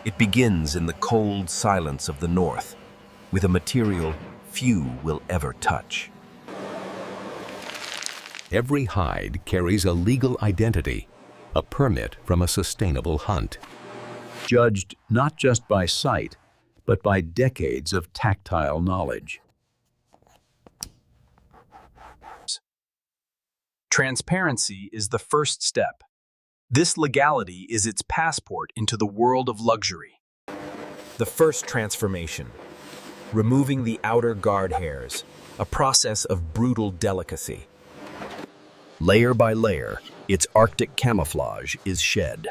It begins in the cold silence of the north, with a material few will ever touch. Every hide carries a legal identity, a permit from a sustainable hunt. Judged not just by sight, but by decades of tactile knowledge. Transparency is the first step. This legality is its passport into the world of luxury. The first transformation, removing the outer guard hairs, a process of brutal delicacy. Layer by layer, its Arctic camouflage is shed.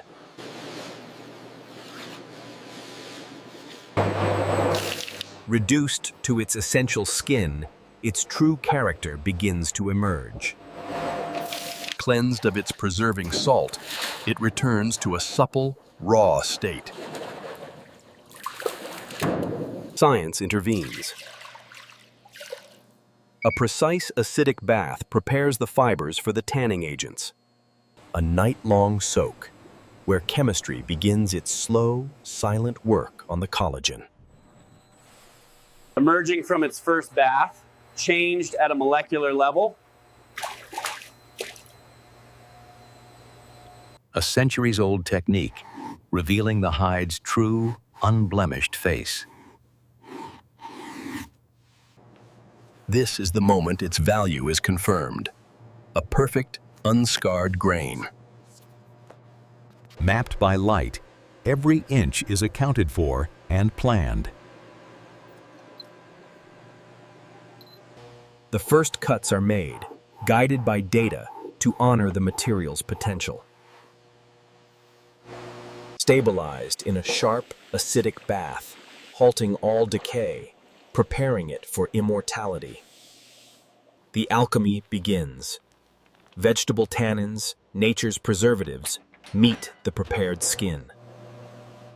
Reduced to its essential skin, its true character begins to emerge. Cleansed of its preserving salt, it returns to a supple, raw state. Science intervenes. A precise acidic bath prepares the fibers for the tanning agents. A night-long soak, where chemistry begins its slow, silent work on the collagen. Emerging from its first bath, changed at a molecular level. A centuries-old technique, revealing the hide's true, unblemished face. This is the moment its value is confirmed. A perfect, unscarred grain. Mapped by light, every inch is accounted for and planned. The first cuts are made, guided by data to honor the material's potential. Stabilized in a sharp, acidic bath, halting all decay, preparing it for immortality. The alchemy begins. Vegetable tannins, nature's preservatives, meet the prepared skin.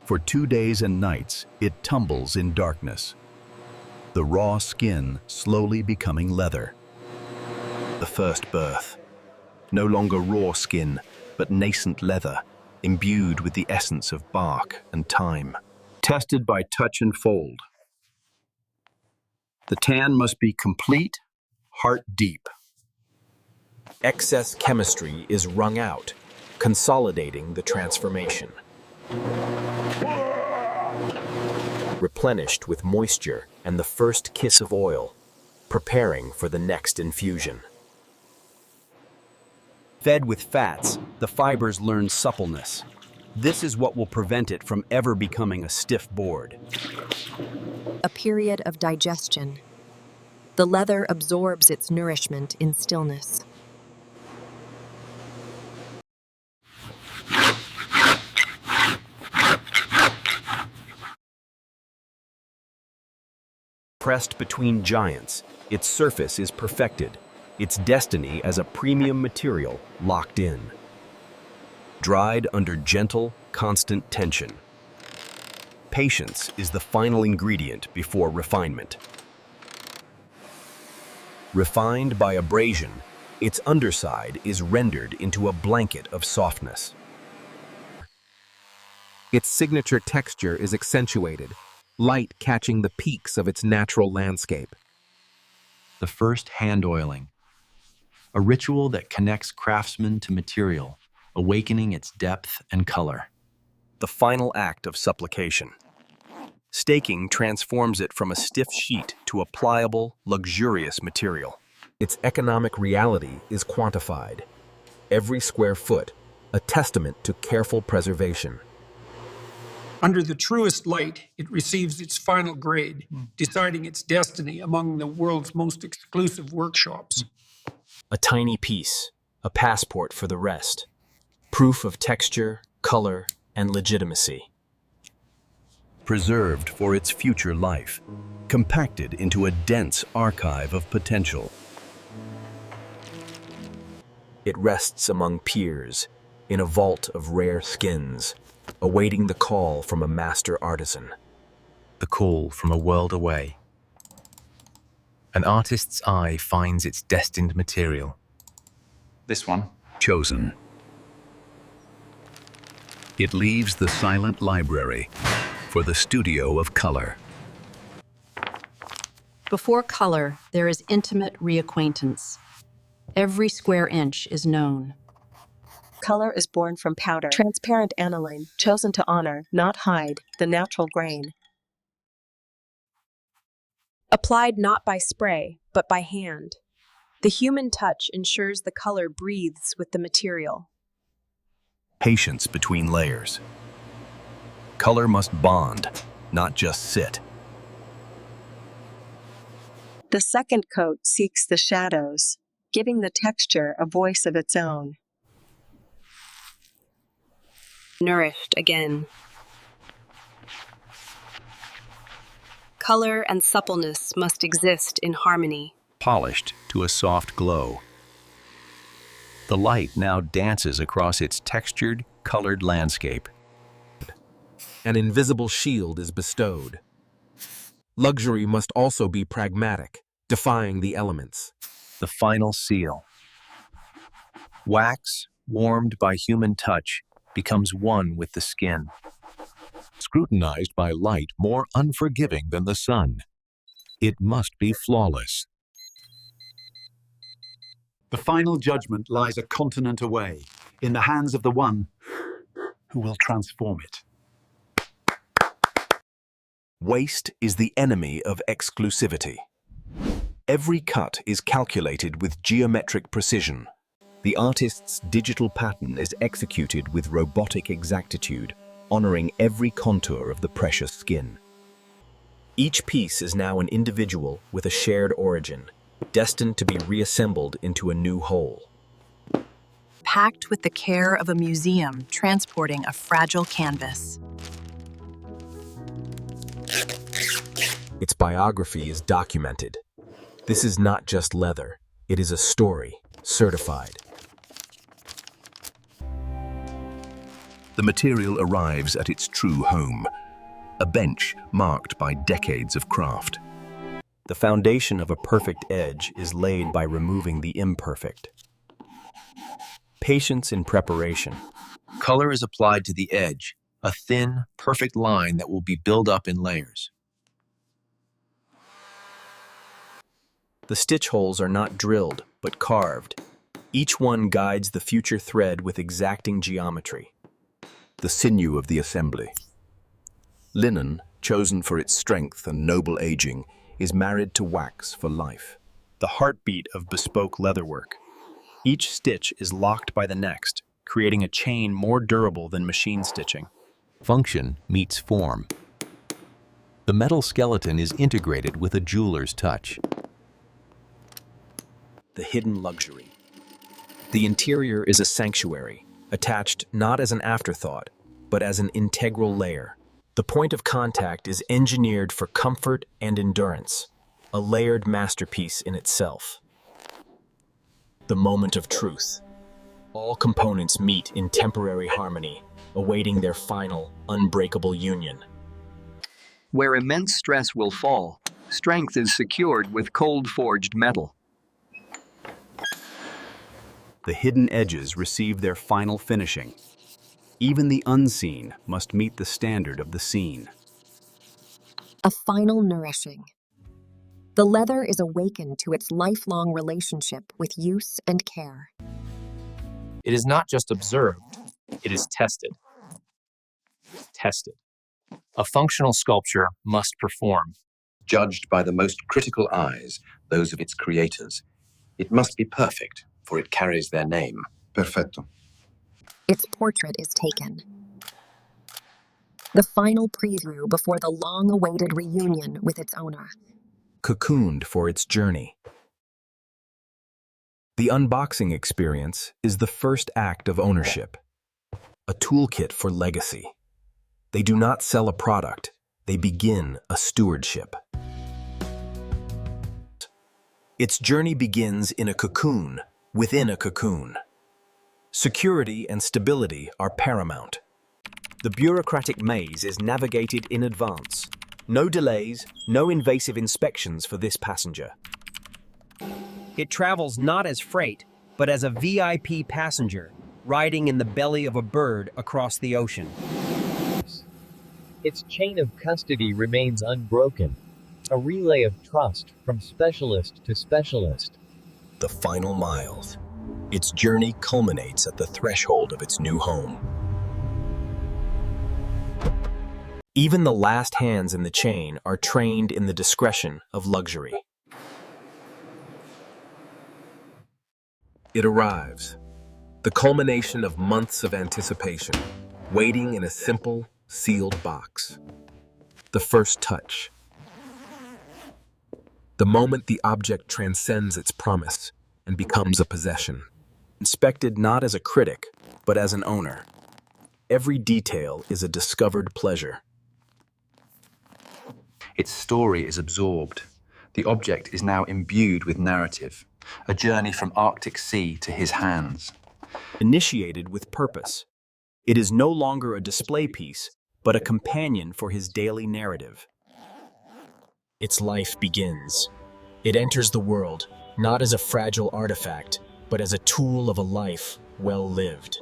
For 2 days and nights, it tumbles in darkness. The raw skin slowly becoming leather. The first birth. No longer raw skin, but nascent leather, imbued with the essence of bark and time. Tested by touch and fold. The tan must be complete, heart deep. Excess chemistry is wrung out, consolidating the transformation. Replenished with moisture and the first kiss of oil, preparing for the next infusion. Fed with fats, the fibers learn suppleness. This is what will prevent it from ever becoming a stiff board. A period of digestion. The leather absorbs its nourishment in stillness. Pressed between giants, its surface is perfected, its destiny as a premium material locked in. Dried under gentle, constant tension. Patience is the final ingredient before refinement. Refined by abrasion, its underside is rendered into a blanket of softness. Its signature texture is accentuated, light catching the peaks of its natural landscape. The first hand oiling, a ritual that connects craftsman to material, awakening its depth and color. The final act of supplication. Staking transforms it from a stiff sheet to a pliable, luxurious material. Its economic reality is quantified. Every square foot, a testament to careful preservation. Under the truest light, it receives its final grade, deciding its destiny among the world's most exclusive workshops. A tiny piece, a passport for the rest. Proof of texture, color, and legitimacy. Preserved for its future life, compacted into a dense archive of potential. It rests among peers, in a vault of rare skins, awaiting the call from a master artisan. The call from a world away. An artist's eye finds its destined material. This one. Chosen. It leaves the silent library, for the studio of color. Before color, there is intimate reacquaintance. Every square inch is known. Color is born from powder, transparent aniline, chosen to honor, not hide, the natural grain. Applied not by spray, but by hand. The human touch ensures the color breathes with the material. Patience between layers. Color must bond, not just sit. The second coat seeks the shadows, giving the texture a voice of its own. Nourished again. Color and suppleness must exist in harmony. Polished to a soft glow. The light now dances across its textured, colored landscape. An invisible shield is bestowed. Luxury must also be pragmatic, defying the elements. The final seal. Wax, warmed by human touch, becomes one with the skin. Scrutinized by light more unforgiving than the sun. It must be flawless. The final judgment lies a continent away, in the hands of the one who will transform it. Waste is the enemy of exclusivity. Every cut is calculated with geometric precision. The artist's digital pattern is executed with robotic exactitude, honoring every contour of the precious skin. Each piece is now an individual with a shared origin, destined to be reassembled into a new whole. Packed with the care of a museum transporting a fragile canvas. Its biography is documented. This is not just leather, it is a story, certified. The material arrives at its true home, a bench marked by decades of craft. The foundation of a perfect edge is laid by removing the imperfect. Patience in preparation. Color is applied to the edge, a thin, perfect line that will be built up in layers. The stitch holes are not drilled, but carved. Each one guides the future thread with exacting geometry. The sinew of the assembly. Linen, chosen for its strength and noble aging, is married to wax for life. The heartbeat of bespoke leatherwork. Each stitch is locked by the next, creating a chain more durable than machine stitching. Function meets form. The metal skeleton is integrated with a jeweler's touch. The hidden luxury. The interior is a sanctuary, attached not as an afterthought, but as an integral layer. The point of contact is engineered for comfort and endurance, a layered masterpiece in itself. The moment of truth. All components meet in temporary harmony, awaiting their final, unbreakable union. Where immense stress will fall, strength is secured with cold-forged metal. The hidden edges receive their final finishing. Even the unseen must meet the standard of the seen. A final nourishing. The leather is awakened to its lifelong relationship with use and care. It is not just observed, it is tested. Tested. A functional sculpture must perform. Judged by the most critical eyes, those of its creators. It must be perfect, for it carries their name. Perfetto. Its portrait is taken. The final preview before the long-awaited reunion with its owner. Cocooned for its journey. The unboxing experience is the first act of ownership, a toolkit for legacy. They do not sell a product, they begin a stewardship. Its journey begins in a cocoon, within a cocoon. Security and stability are paramount. The bureaucratic maze is navigated in advance. No delays, no invasive inspections for this passenger. It travels not as freight, but as a VIP passenger, riding in the belly of a bird across the ocean. Its chain of custody remains unbroken, a relay of trust from specialist to specialist. The final miles. Its journey culminates at the threshold of its new home. Even the last hands in the chain are trained in the discretion of luxury. It arrives, the culmination of months of anticipation, waiting in a simple, sealed box. The first touch. The moment the object transcends its promise and becomes a possession. Inspected not as a critic, but as an owner. Every detail is a discovered pleasure. Its story is absorbed. The object is now imbued with narrative, a journey from Arctic sea to his hands. Initiated with purpose, it is no longer a display piece, but a companion for his daily narrative. Its life begins. It enters the world, not as a fragile artifact, but as a tool of a life well lived.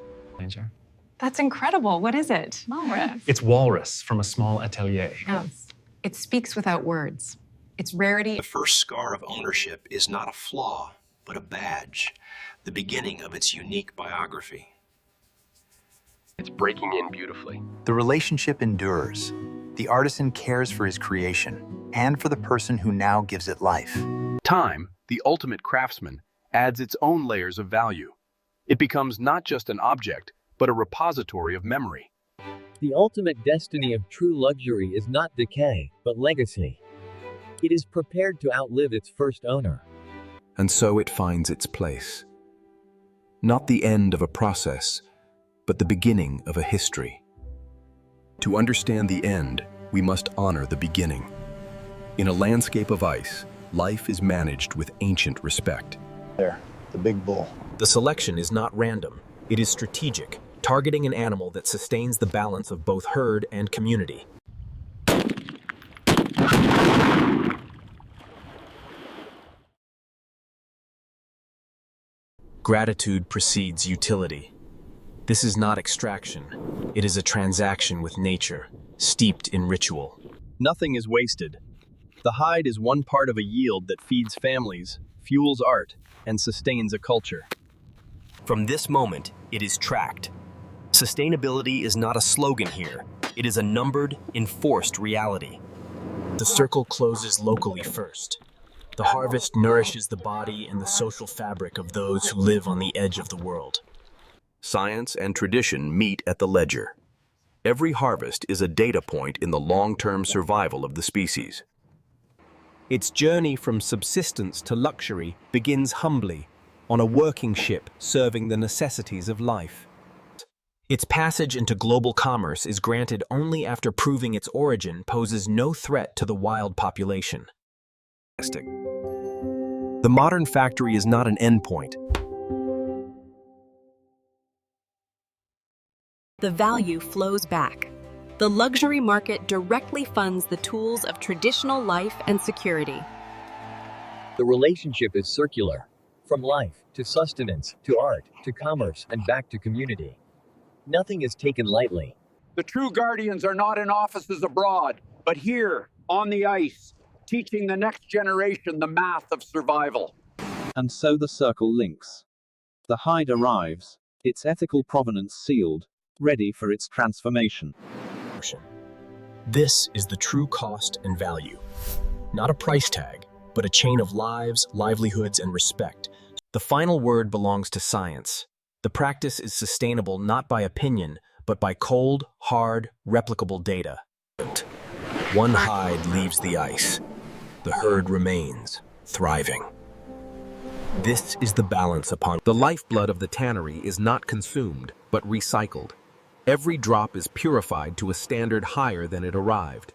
That's incredible. What is it? Walrus. It's Walrus from a small atelier. Yes. It speaks without words. Its rarity. The first scar of ownership is not a flaw, but a badge, the beginning of its unique biography. It's breaking in beautifully. The relationship endures. The artisan cares for his creation and for the person who now gives it life. Time, the ultimate craftsman, adds its own layers of value. It becomes not just an object, but a repository of memory. The ultimate destiny of true luxury is not decay, but legacy. It is prepared to outlive its first owner. And so it finds its place. Not the end of a process, but the beginning of a history. To understand the end, we must honor the beginning. In a landscape of ice, life is managed with ancient respect. There, the big bull. The selection is not random. It is strategic, targeting an animal that sustains the balance of both herd and community. Gratitude precedes utility. This is not extraction. It is a transaction with nature, steeped in ritual. Nothing is wasted. The hide is one part of a yield that feeds families, fuels art, and sustains a culture. From this moment, it is tracked. Sustainability is not a slogan here. It is a numbered, enforced reality. The circle closes locally first. The harvest nourishes the body and the social fabric of those who live on the edge of the world. Science and tradition meet at the ledger. Every harvest is a data point in the long-term survival of the species. Its journey from subsistence to luxury begins humbly, on a working ship serving the necessities of life. Its passage into global commerce is granted only after proving its origin poses no threat to the wild population. The modern factory is not an endpoint. The value flows back. The luxury market directly funds the tools of traditional life and security. The relationship is circular, from life to sustenance to art to commerce and back to community. Nothing is taken lightly. The true guardians are not in offices abroad, but here, on the ice, teaching the next generation the math of survival. And so the circle links. The hide arrives, its ethical provenance sealed, ready for its transformation. This is the true cost and value. Not a price tag, but a chain of lives, livelihoods, and respect. The final word belongs to science. The practice is sustainable not by opinion, but by cold, hard, replicable data. One hide leaves the ice. The herd remains, thriving. This is the balance upon. The lifeblood of the tannery is not consumed, but recycled. Every drop is purified to a standard higher than it arrived.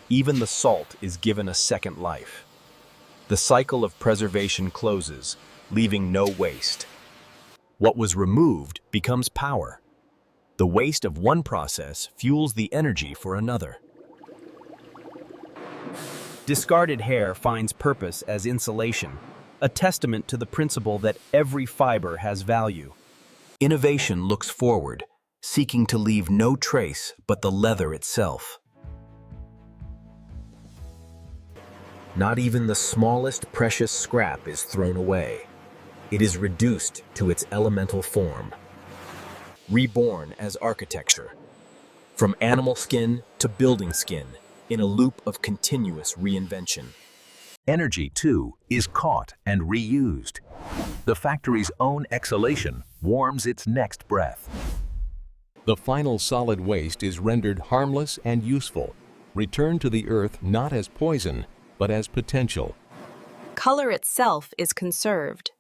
Even the salt is given a second life. The cycle of preservation closes, leaving no waste. What was removed becomes power. The waste of one process fuels the energy for another. Discarded hair finds purpose as insulation, a testament to the principle that every fiber has value. Innovation looks forward, seeking to leave no trace but the leather itself. Not even the smallest precious scrap is thrown away. It is reduced to its elemental form, reborn as architecture, from animal skin to building skin, in a loop of continuous reinvention. Energy, too, is caught and reused. The factory's own exhalation warms its next breath. The final solid waste is rendered harmless and useful, returned to the earth not as poison, but as potential. Color itself is conserved.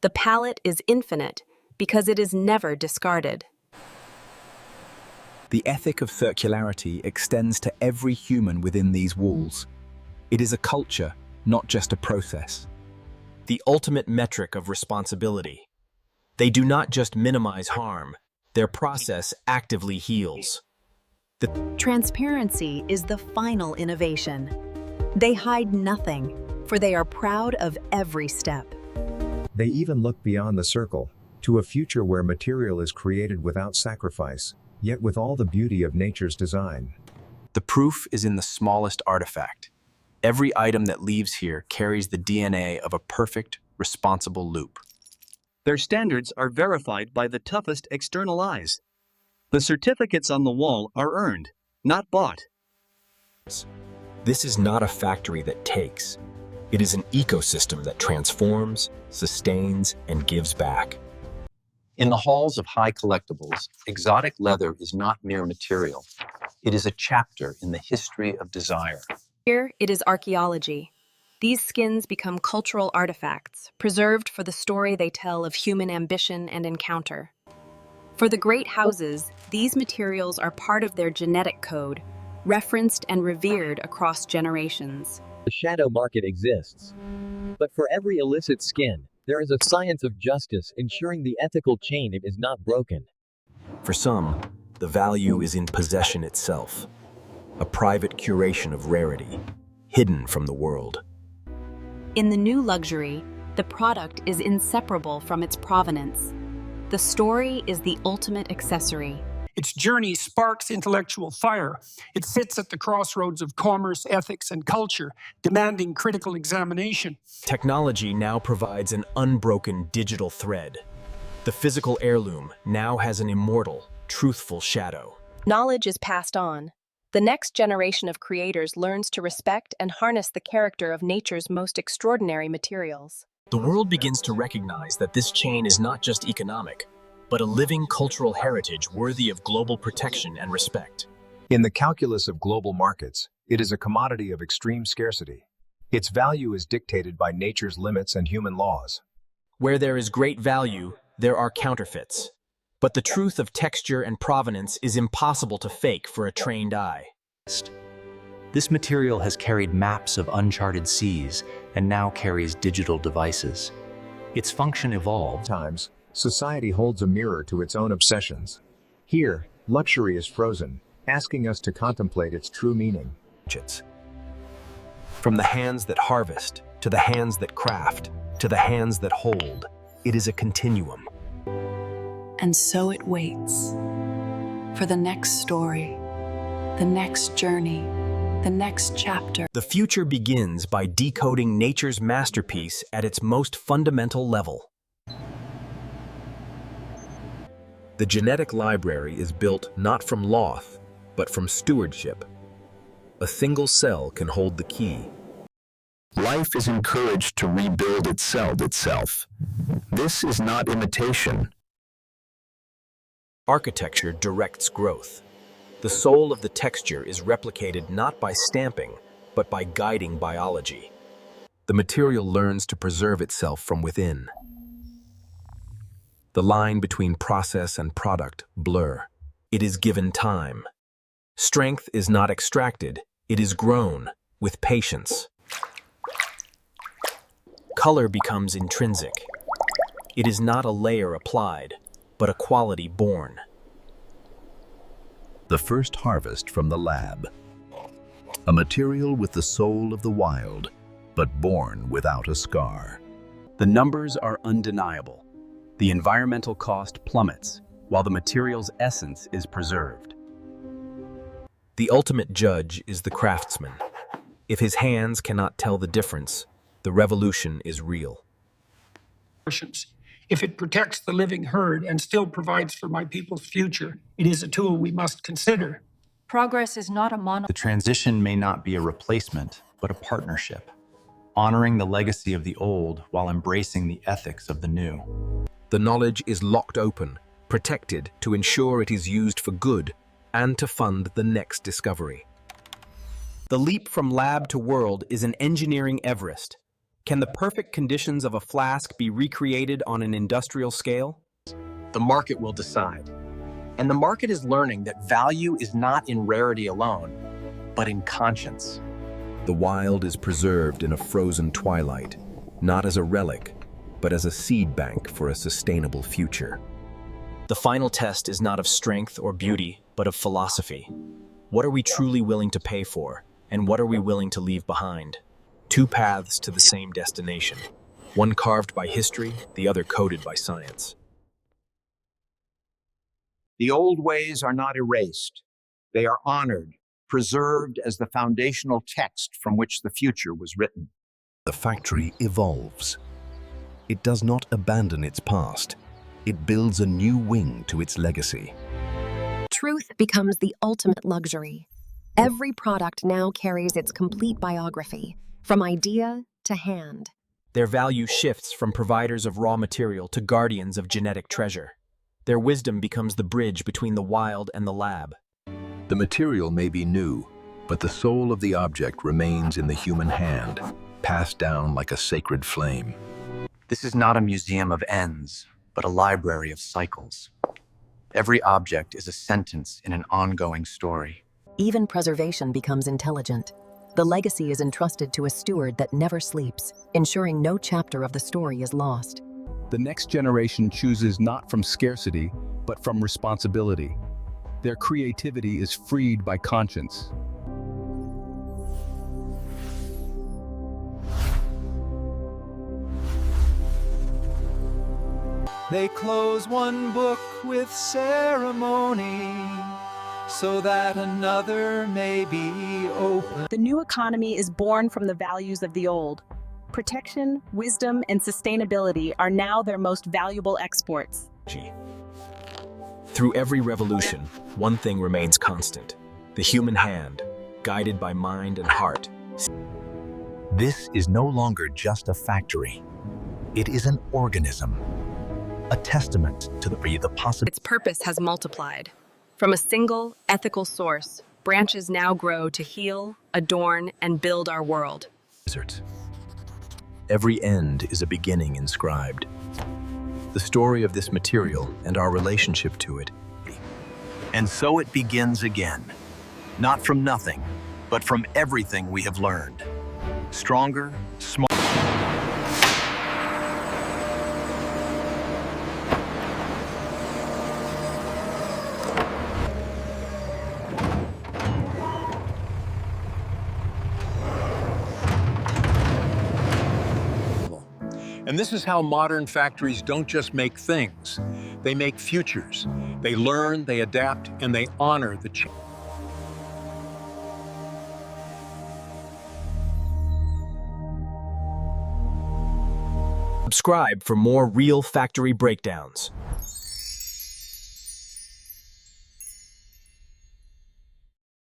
The palette is infinite because it is never discarded. The ethic of circularity extends to every human within these walls. It is a culture, not just a process. The ultimate metric of responsibility. They do not just minimize harm, their process actively heals. Transparency is the final innovation. They hide nothing, for they are proud of every step. They even look beyond the circle, to a future where material is created without sacrifice, yet with all the beauty of nature's design. The proof is in the smallest artifact. Every item that leaves here carries the DNA of a perfect, responsible loop. Their standards are verified by the toughest external eyes. The certificates on the wall are earned, not bought. This is not a factory that takes. It is an ecosystem that transforms, sustains, and gives back. In the halls of high collectibles, exotic leather is not mere material. It is a chapter in the history of desire. Here, it is archaeology. These skins become cultural artifacts, preserved for the story they tell of human ambition and encounter. For the great houses, these materials are part of their genetic code, referenced and revered across generations. The shadow market exists. But for every illicit skin, there is a science of justice ensuring the ethical chain is not broken. For some, the value is in possession itself, a private curation of rarity, hidden from the world. In the new luxury, the product is inseparable from its provenance. The story is the ultimate accessory. Its journey sparks intellectual fire. It sits at the crossroads of commerce, ethics, and culture, demanding critical examination. Technology now provides an unbroken digital thread. The physical heirloom now has an immortal, truthful shadow. Knowledge is passed on. The next generation of creators learns to respect and harness the character of nature's most extraordinary materials. The world begins to recognize that this chain is not just economic, but a living cultural heritage worthy of global protection and respect. In the calculus of global markets, it is a commodity of extreme scarcity. Its value is dictated by nature's limits and human laws. Where there is great value, there are counterfeits. But the truth of texture and provenance is impossible to fake for a trained eye. This material has carried maps of uncharted seas and now carries digital devices. Its function evolved. Times, society holds a mirror to its own obsessions. Here, luxury is frozen, asking us to contemplate its true meaning. From the hands that harvest, to the hands that craft, to the hands that hold, it is a continuum. And so it waits for the next story, the next journey, the next chapter. The future begins by decoding nature's masterpiece at its most fundamental level. The genetic library is built not from loss, but from stewardship. A single cell can hold the key. Life is encouraged to rebuild itself. This is not imitation. Architecture directs growth. The soul of the texture is replicated not by stamping, but by guiding biology. The material learns to preserve itself from within. The line between process and product blur. It is given time. Strength is not extracted, it is grown with patience. Color becomes intrinsic. It is not a layer applied, but a quality born. The first harvest from the lab. A material with the soul of the wild, but born without a scar. The numbers are undeniable. The environmental cost plummets, while the material's essence is preserved. The ultimate judge is the craftsman. If his hands cannot tell the difference, the revolution is real. If it protects the living herd and still provides for my people's future, it is a tool we must consider. Progress is not a The transition may not be a replacement, but a partnership, honoring the legacy of the old while embracing the ethics of the new. The knowledge is locked open, protected to ensure it is used for good and to fund the next discovery. The leap from lab to world is an engineering Everest. Can the perfect conditions of a flask be recreated on an industrial scale? The market will decide. And the market is learning that value is not in rarity alone, but in conscience. The wild is preserved in a frozen twilight, not as a relic, but as a seed bank for a sustainable future. The final test is not of strength or beauty, but of philosophy. What are we truly willing to pay for, and what are we willing to leave behind? Two paths to the same destination, one carved by history, the other coded by science. The old ways are not erased. They are honored, preserved as the foundational text from which the future was written. The factory evolves. It does not abandon its past. It builds a new wing to its legacy. Truth becomes the ultimate luxury. Every product now carries its complete biography, from idea to hand. Their value shifts from providers of raw material to guardians of genetic treasure. Their wisdom becomes the bridge between the wild and the lab. The material may be new, but the soul of the object remains in the human hand, passed down like a sacred flame. This is not a museum of ends, but a library of cycles. Every object is a sentence in an ongoing story. Even preservation becomes intelligent. The legacy is entrusted to a steward that never sleeps, ensuring no chapter of the story is lost. The next generation chooses not from scarcity, but from responsibility. Their creativity is freed by conscience. They close one book with ceremony, so that another may be open. The new economy is born from the values of the old. Protection, wisdom, and sustainability are now their most valuable exports. Through every revolution, one thing remains constant: the human hand, guided by mind and heart. This is no longer just a factory. It is an organism, a testament to the possibility. Its purpose has multiplied. From a single, ethical source, branches now grow to heal, adorn, and build our world. Every end is a beginning inscribed. The story of this material and our relationship to it. And so it begins again. Not from nothing, but from everything we have learned. Stronger, smarter. And this is how modern factories don't just make things. They make futures. They learn, they adapt, and they honor the change. Subscribe for more real factory breakdowns.